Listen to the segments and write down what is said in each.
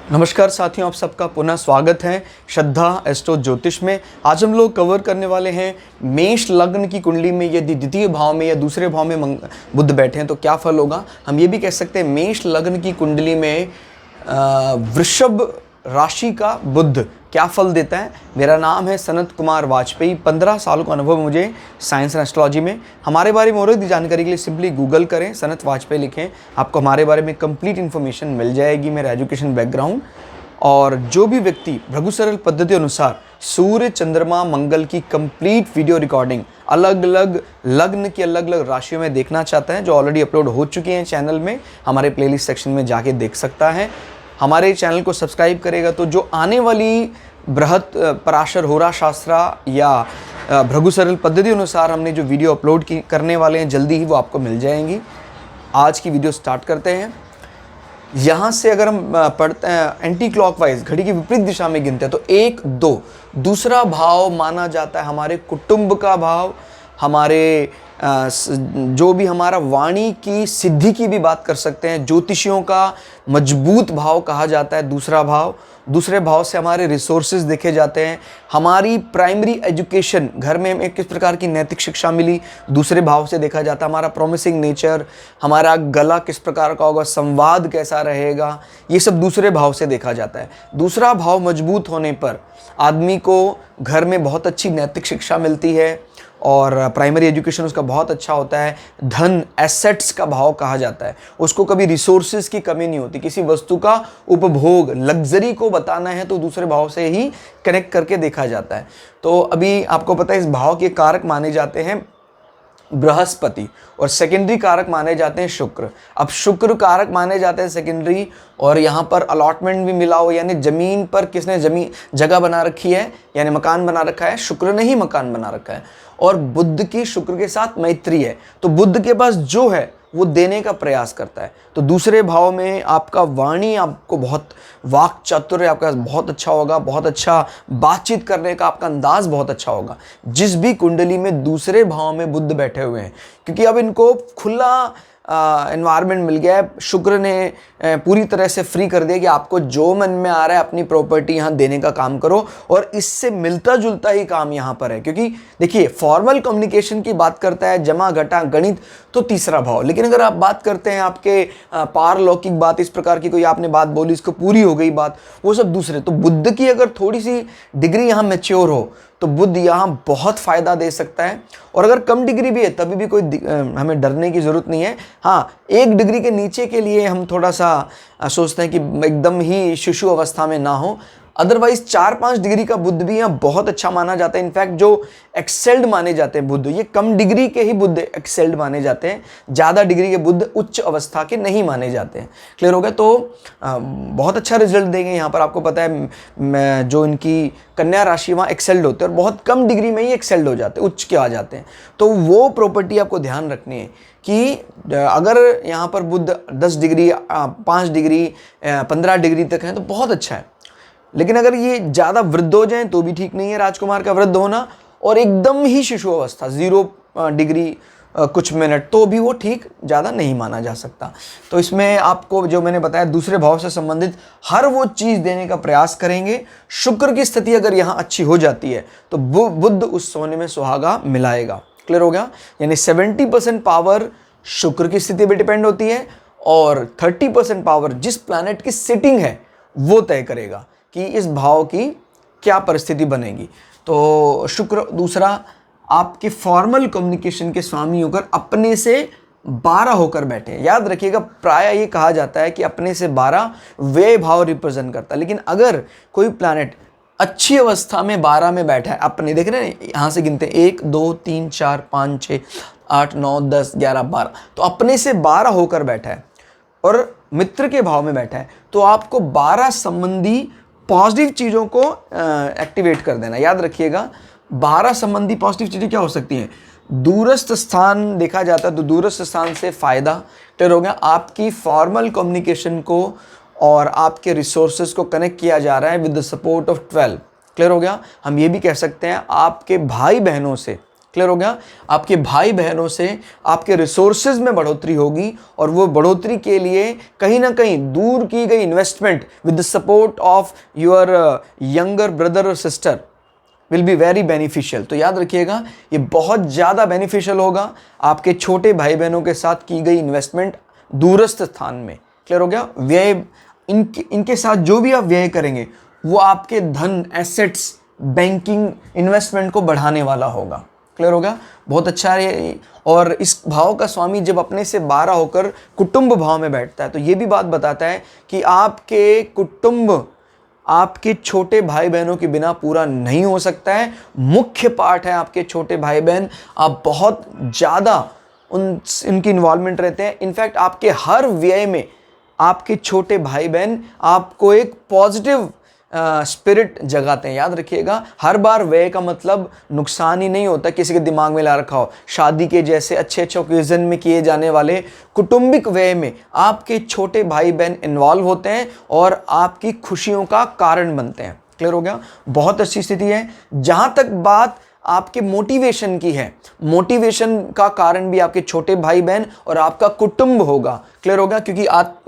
नमस्कार साथियों, आप सबका पुनः स्वागत है श्रद्धा एस्ट्रो ज्योतिष में। आज हम लोग कवर करने वाले हैं मेष लग्न की कुंडली में यदि द्वितीय भाव में या दूसरे भाव में बुध बैठे हैं तो क्या फल होगा। हम ये भी कह सकते हैं मेष लग्न की कुंडली में वृषभ राशि का बुध क्या फल देता है। मेरा नाम है सनत कुमार वाजपेयी, 15 साल का अनुभव मुझे साइंस एंड एस्ट्रोलॉजी में। हमारे बारे में और अधिक जानकारी के लिए सिंपली गूगल करें, सनत वाजपेयी लिखें, आपको हमारे बारे में कंप्लीट इन्फॉर्मेशन मिल जाएगी। मेरा एजुकेशन बैकग्राउंड और जो भी व्यक्ति भृगु सरल पद्धति अनुसार सूर्य चंद्रमा मंगल की कंप्लीट वीडियो रिकॉर्डिंग अलग अलग लग्न की अलग अलग राशियों में देखना चाहता है, जो ऑलरेडी अपलोड हो चुकी हैं चैनल में, हमारे प्लेलिस्ट सेक्शन में जाके देख सकता है। हमारे चैनल को सब्सक्राइब करेगा तो जो आने वाली बृहत पराशर होरा शास्त्रा या भृगु सरल पद्धति अनुसार हमने जो वीडियो अपलोड करने वाले हैं जल्दी ही वो आपको मिल जाएंगी। आज की वीडियो स्टार्ट करते हैं। यहाँ से अगर हम पढ़ते हैं एंटी क्लॉकवाइज घड़ी की विपरीत दिशा में गिनते हैं तो 1, 2 दूसरा भाव माना जाता है हमारे कुटुंब का भाव, हमारे जो भी हमारा वाणी की सिद्धि की भी बात कर सकते हैं। ज्योतिषियों का मजबूत भाव कहा जाता है दूसरा भाव। दूसरे भाव से हमारे रिसोर्सेज देखे जाते हैं। हमारी प्राइमरी एजुकेशन, घर में हमें किस प्रकार की नैतिक शिक्षा मिली, दूसरे भाव से देखा जाता है। हमारा प्रॉमिसिंग नेचर, हमारा गला किस प्रकार का होगा, संवाद कैसा रहेगा, ये सब दूसरे भाव से देखा जाता है। दूसरा भाव मजबूत होने पर आदमी को घर में बहुत अच्छी नैतिक शिक्षा मिलती है और प्राइमरी एजुकेशन उसका बहुत अच्छा होता है। धन, एसेट्स का भाव कहा जाता है, उसको कभी रिसोर्सेज की कमी नहीं होती। किसी वस्तु का उपभोग, लग्जरी को बताना है तो दूसरे भाव से ही कनेक्ट करके देखा जाता है। तो अभी आपको पता है इस भाव के कारक माने जाते हैं बृहस्पति और सेकेंडरी कारक माने जाते हैं शुक्र। अब शुक्र कारक माने जाते हैं सेकेंडरी, और यहाँ पर अलॉटमेंट भी मिला हो, यानी जमीन पर किसने जगह बना रखी है, यानी मकान बना रखा है, शुक्र ने ही मकान बना रखा है। और बुध की शुक्र के साथ मैत्री है, तो बुध के पास जो है वो देने का प्रयास करता है। तो दूसरे भाव में आपका वाणी, आपको बहुत वाक चातुर्य आपका बहुत अच्छा होगा, बहुत अच्छा बातचीत करने का आपका अंदाज बहुत अच्छा होगा। जिस भी कुंडली में दूसरे भाव में बुध बैठे हुए हैं, क्योंकि अब इनको खुला एनवायरनमेंट मिल गया है, शुक्र ने पूरी तरह से फ्री कर दिया कि आपको जो मन में आ रहा है अपनी प्रॉपर्टी यहाँ देने का काम करो। और इससे मिलता जुलता ही काम यहाँ पर है, क्योंकि देखिए फॉर्मल कम्युनिकेशन की बात करता है जमा घटा गणित तो तीसरा भाव, लेकिन अगर आप बात करते हैं आपके पारलौकिक बात, इस प्रकार की कोई आपने बात बोली, इसको पूरी हो गई बात, वो सब दूसरे। तो बुध की अगर थोड़ी सी डिग्री यहाँ मैच्योर हो तो बुध यहाँ बहुत फ़ायदा दे सकता है। और अगर कम डिग्री भी है तभी भी कोई हमें डरने की ज़रूरत नहीं है। हाँ, 1 डिग्री के नीचे के लिए हम थोड़ा सा सोचते हैं कि एकदम ही शिशु अवस्था में ना हो। अदरवाइज 4-5 डिग्री का बुध भी यहाँ बहुत अच्छा माना जाता है। इनफैक्ट जो एक्सेल्ड माने जाते हैं बुध, ये कम डिग्री के ही बुध एक्सेल्ड माने जाते हैं, ज़्यादा डिग्री के बुध उच्च अवस्था के नहीं माने जाते हैं। क्लियर हो गया? तो बहुत अच्छा रिजल्ट देंगे। यहाँ पर आपको पता है जो इनकी कन्या राशि वहाँ एक्सेल्ड होते हैं और बहुत कम डिग्री में ही एक्सेल्ड हो जाते हैं, उच्च के आ जाते हैं। तो वो प्रॉपर्टी आपको ध्यान रखनी है कि अगर यहाँ पर बुध 10 डिग्री, 5 डिग्री, 15 डिग्री तक है तो बहुत अच्छा है। लेकिन अगर ये ज़्यादा वृद्ध हो जाएं तो भी ठीक नहीं है राजकुमार का वृद्ध होना, और एकदम ही शिशु अवस्था 0 डिग्री कुछ मिनट, तो भी वो ठीक ज़्यादा नहीं माना जा सकता। तो इसमें आपको जो मैंने बताया दूसरे भाव से संबंधित हर वो चीज़ देने का प्रयास करेंगे। शुक्र की स्थिति अगर यहाँ अच्छी हो जाती है तो बुध उस सोने में सुहागा मिलाएगा। क्लियर हो गया? यानी 70% पावर शुक्र की स्थिति पर डिपेंड होती है और 30% पावर जिस प्लैनेट की सिटिंग है वो तय करेगा कि इस भाव की क्या परिस्थिति बनेगी। तो शुक्र दूसरा आपके फॉर्मल कम्युनिकेशन के स्वामी होकर अपने से 12 होकर बैठे। याद रखिएगा, प्राय ये कहा जाता है कि अपने से 12 व्यय भाव रिप्रेजेंट करता है, लेकिन अगर कोई प्लैनेट अच्छी अवस्था में 12 में बैठा है, अपने देख रहे हैं यहाँ से गिनते हैं 1, 2, 3, 4, 5, 6, 8, 9, 10, 11, 12, तो अपने से 12 होकर बैठा है और मित्र के भाव में बैठा है, तो आपको 12 संबंधी पॉजिटिव चीज़ों को एक्टिवेट कर देना। याद रखिएगा, 12 संबंधी पॉजिटिव चीज़ें क्या हो सकती हैं? दूरस्थ स्थान देखा जाता है तो दूरस्थ स्थान से फ़ायदा। क्लियर हो गया? आपकी फॉर्मल कम्युनिकेशन को और आपके रिसोर्सेज को कनेक्ट किया जा रहा है with the support of 12। Clear हो गया? हम ये भी कह सकते हैं आपके भाई बहनों से, क्लियर हो गया? आपके भाई बहनों से आपके रिसोर्सेज में बढ़ोतरी होगी और वो बढ़ोतरी के लिए कहीं ना कहीं दूर की गई investment with the support of your younger brother और sister will be very beneficial. तो याद रखिएगा, ये बहुत ज़्यादा बेनिफिशियल होगा आपके छोटे भाई बहनों के साथ की गई इन्वेस्टमेंट दूरस्थ स्थान में। क्लियर हो गया? व्यय, इनके साथ जो भी आप व्यय करेंगे वो आपके धन, एसेट्स, बैंकिंग, इन्वेस्टमेंट को बढ़ाने वाला होगा। क्लियर होगा? बहुत अच्छा है। और इस भाव का स्वामी जब अपने से 12 होकर कुटुंब भाव में बैठता है तो ये भी बात बताता है कि आपके कुटुंब आपके छोटे भाई बहनों के बिना पूरा नहीं हो सकता है। मुख्य पार्ट है आपके छोटे भाई बहन, आप बहुत ज़्यादा उनकी इन्वॉल्वमेंट रहते हैं। इनफैक्ट आपके हर व्यय में आपके छोटे भाई बहन आपको एक पॉजिटिव स्पिरिट जगाते हैं। याद रखिएगा, हर बार व्यय का मतलब नुकसान ही नहीं होता, किसी के दिमाग में ला रखा हो। शादी के जैसे अच्छे अच्छे ओकेजन में किए जाने वाले कुटुंबिक व्यय में आपके छोटे भाई बहन इन्वॉल्व होते हैं और आपकी खुशियों का कारण बनते हैं। क्लियर हो गया? बहुत अच्छी स्थिति है। जहां तक बात आपके मोटिवेशन की है, मोटिवेशन का कारण भी आपके छोटे भाई बहन और आपका कुटुंब होगा। क्लियर होगा? क्योंकि आप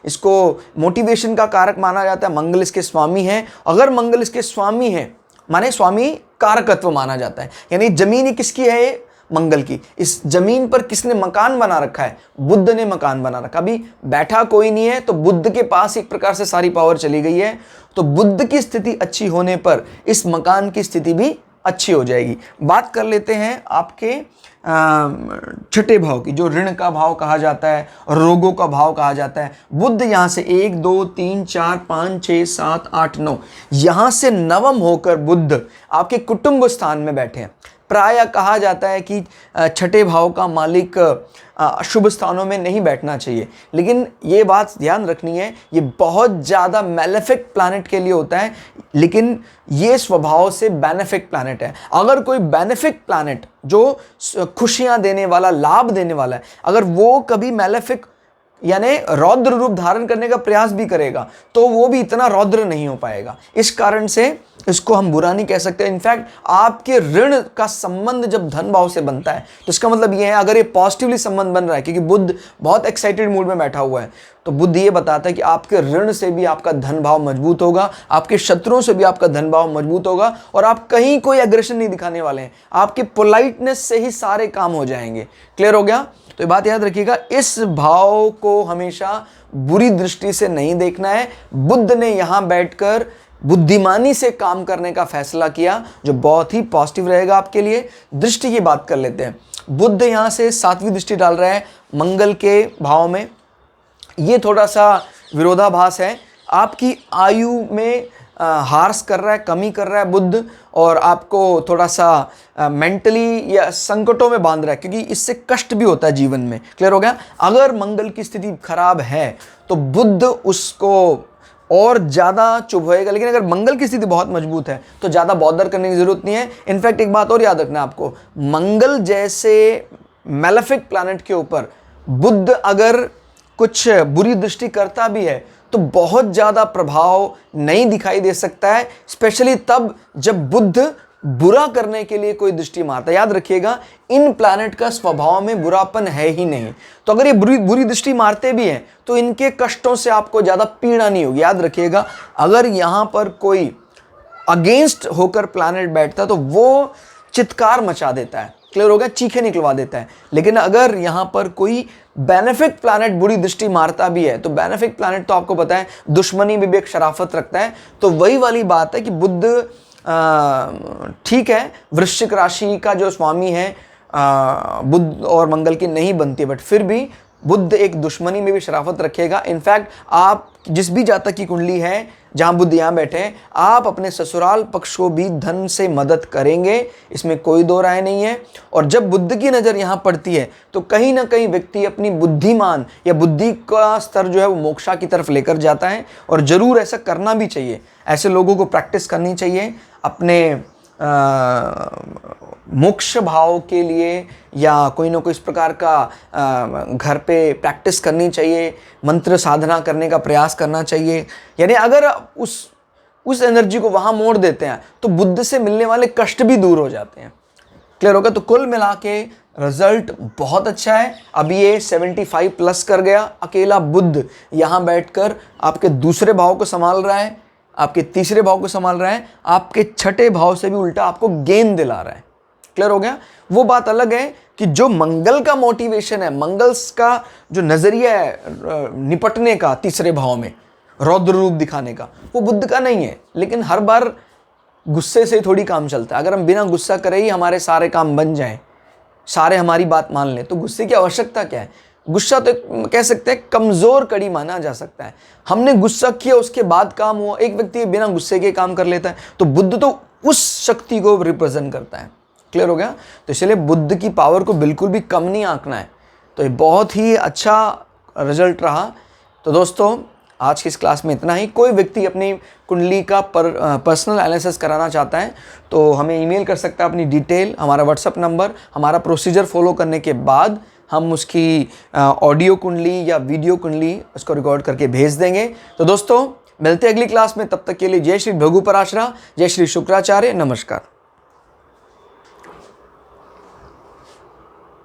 इसको मोटिवेशन का कारक माना जाता है। मंगल इसके स्वामी है। अगर मंगल इसके स्वामी है माने स्वामी कारकत्व माना जाता है, यानी जमीन ही किसकी है? मंगल की। इस जमीन पर किसने मकान बना रखा है? बुद्ध ने मकान बना रखा। अभी बैठा कोई नहीं है तो बुद्ध के पास एक प्रकार से सारी पावर चली गई है। तो बुद्ध की स्थिति अच्छी होने पर इस मकान की स्थिति भी अच्छी हो जाएगी। बात कर लेते हैं आपके छठे भाव की, जो ऋण का भाव कहा जाता है और रोगों का भाव कहा जाता है। बुद्ध यहाँ से 1 2 3 4 5 6 7 8 9 यहाँ से नवम होकर बुद्ध आपके कुटुंब स्थान में बैठे हैं। प्रायः कहा जाता है कि छठे भाव का मालिक शुभ स्थानों में नहीं बैठना चाहिए, लेकिन ये बात ध्यान रखनी है, ये बहुत ज़्यादा मैलेफिक प्लैनेट के लिए होता है, लेकिन ये स्वभाव से बेनिफिक प्लैनेट है। अगर कोई बेनिफिक प्लैनेट जो खुशियाँ देने वाला, लाभ देने वाला है, अगर वो कभी मैलेफिक यानी रौद्र रूप धारण करने का प्रयास भी करेगा तो वो भी इतना रौद्र नहीं हो पाएगा। इस कारण से इसको हम बुरा नहीं कह सकते। इनफैक्ट आपके ऋण का संबंध जब धन भाव से बनता है तो इसका मतलब ये है, अगर ये पॉजिटिवली संबंध बन रहा है, क्योंकि बुद्ध बहुत एक्साइटेड मूड में बैठा हुआ है, तो बुद्ध ये बताता है कि आपके ऋण से भी आपका धन भाव मजबूत होगा, आपके शत्रुओं से भी आपका धन भाव मजबूत होगा और आप कहीं कोई एग्रेशन नहीं दिखाने वाले हैं। आपके पोलाइटनेस से ही सारे काम हो जाएंगे। क्लियर हो गया? तो ये बात याद रखिएगा, इस भाव को हमेशा बुरी दृष्टि से नहीं देखना है। बुद्ध ने यहाँ बैठकर बुद्धिमानी से काम करने का फैसला किया, जो बहुत ही पॉजिटिव रहेगा आपके लिए। दृष्टि की बात कर लेते हैं। बुद्ध यहाँ से 7वीं दृष्टि डाल रहा है मंगल के भाव में। ये थोड़ा सा विरोधाभास है। आपकी आयु में हार्स कर रहा है, कमी कर रहा है बुद्ध, और आपको थोड़ा सा मेंटली या संकटों में बांध रहा है, क्योंकि इससे कष्ट भी होता है जीवन में। क्लियर हो गया? अगर मंगल की स्थिति खराब है तो बुद्ध उसको और ज़्यादा चुभेगा, लेकिन अगर मंगल की स्थिति बहुत मजबूत है तो ज़्यादा बॉदर करने की ज़रूरत नहीं है। इनफैक्ट एक बात और याद रखना है आपको, मंगल जैसे मैलेफिक प्लैनेट के ऊपर बुद्ध अगर कुछ बुरी दृष्टि करता भी है तो बहुत ज़्यादा प्रभाव नहीं दिखाई दे सकता है, स्पेशली तब जब बुद्ध बुरा करने के लिए कोई दृष्टि मारता है। याद रखिएगा, इन प्लैनेट का स्वभाव में बुरापन है ही नहीं। तो अगर ये बुरी दृष्टि मारते भी हैं तो इनके कष्टों से आपको ज़्यादा पीड़ा नहीं होगी। याद रखिएगा, अगर यहाँ पर कोई अगेंस्ट होकर प्लैनेट बैठता है तो वो चित्कार मचा देता है। क्लियर हो गया? चीखें निकलवा देता है। लेकिन अगर यहाँ पर कोई बेनिफिक प्लैनेट बुरी दृष्टि मारता भी है तो बेनिफिक प्लैनेट तो आपको पता है दुश्मनी में भी एक शराफत रखता है। तो वही वाली बात है कि बुद्ध ठीक है, वृश्चिक राशि का जो स्वामी है बुद्ध और मंगल की नहीं बनती, बट फिर भी बुद्ध एक दुश्मनी में भी शराफत रखेगा। इनफैक्ट आप जिस भी जातक की कुंडली है जहां बुद्ध यहाँ बैठे हैं, आप अपने ससुराल पक्ष को भी धन से मदद करेंगे, इसमें कोई दो राय नहीं है। और जब बुद्ध की नज़र यहाँ पड़ती है तो कहीं ना कहीं व्यक्ति अपनी बुद्धिमान या बुद्धि का स्तर जो है वो मोक्षा की तरफ लेकर जाता है, और ज़रूर ऐसा करना भी चाहिए। ऐसे लोगों को प्रैक्टिस करनी चाहिए अपने मोक्ष भाव के लिए, या कोई ना कोई इस प्रकार का घर पे प्रैक्टिस करनी चाहिए, मंत्र साधना करने का प्रयास करना चाहिए। यानी अगर उस एनर्जी को वहाँ मोड़ देते हैं तो बुद्ध से मिलने वाले कष्ट भी दूर हो जाते हैं। क्लियर होगा? तो कुल मिला के रिजल्ट बहुत अच्छा है। अभी ये 75 प्लस कर गया। अकेला बुध यहाँ बैठकर आपके दूसरे भाव को संभाल रहा है, आपके तीसरे भाव को संभाल रहा है, आपके छठे भाव से भी उल्टा आपको गेन दिला रहा है। क्लियर हो गया? वो बात अलग है कि जो मंगल का मोटिवेशन है, मंगल का जो नजरिया है निपटने का तीसरे भाव में, रौद्र रूप दिखाने का, वो बुध का नहीं है। लेकिन हर बार गुस्से से थोड़ी काम चलता है। अगर हम बिना गुस्सा करे ही हमारे सारे काम बन जाएं, सारे हमारी बात मान लें, तो गुस्से की आवश्यकता क्या है? गुस्सा तो कह सकते हैं कमजोर कड़ी माना जा सकता है। हमने गुस्सा किया, उसके बाद काम हुआ। एक व्यक्ति बिना गुस्से के काम कर लेता है, तो बुध तो उस शक्ति को रिप्रेजेंट करता है। क्लियर हो गया? तो इसलिए बुध की पावर को बिल्कुल भी कम नहीं आंकना है। तो ये बहुत ही अच्छा रिजल्ट रहा। तो दोस्तों आज की इस क्लास में इतना ही। कोई व्यक्ति अपनी कुंडली का पर्सनल एनालिसिस कराना चाहता है तो हमें ईमेल कर सकता है अपनी डिटेल, हमारा व्हाट्सअप नंबर, हमारा प्रोसीजर फॉलो करने के बाद हम उसकी ऑडियो कुंडली या वीडियो कुंडली उसको रिकॉर्ड करके भेज देंगे। तो दोस्तों मिलते हैं अगली क्लास में, तब तक के लिए जय श्री भृगु पराशरा, जय श्री शुक्राचार्य, नमस्कार।